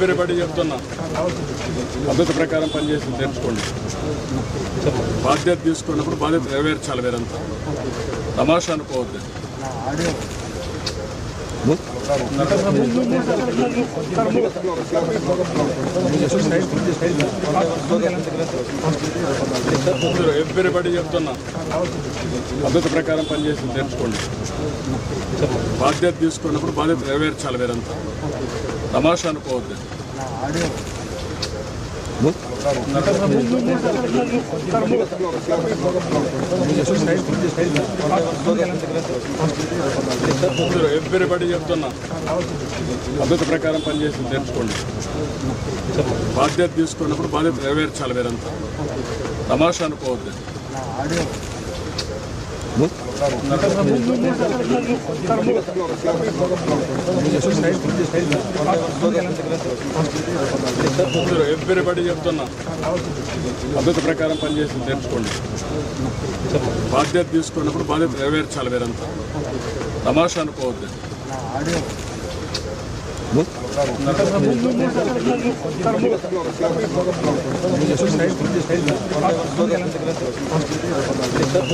Everybody చెప్తున్నా, పద్ధతి ప్రకారం పనిచేసి తెచ్చుకోండి. బాధ్యత తీసుకున్నప్పుడు బాధ్యత నెరవేర్చాలి. వేరంతా తమాషా అనుకోవద్దు. ఎవ్రీబడి చెప్తున్నా, పద్ధతి ప్రకారం పనిచేసి తెచ్చుకోండి. బాధ్యత తీసుకున్నప్పుడు బాధ్యత నెరవేర్చాలి. వేరంతా తమాషా అనుకోవద్దు. ఎవ్రీబడి చెప్తున్నా, పద్ధతి ప్రకారం పనిచేసి తెచ్చుకోండి. బాధ్యత తీసుకున్నప్పుడు బాధ్యత నెరవేర్చాలి. వేరంతా తమాషా అనుకోవద్దు. ఎవ్రీబడి చెప్తున్నా, పద్ధతి ప్రకారం పనిచేసి తెచ్చుకోండి. బాధ్యత తీసుకున్నప్పుడు బాధ్యత నెరవేర్చాలి. వేరంతా తమాషా అనుకోవద్దు.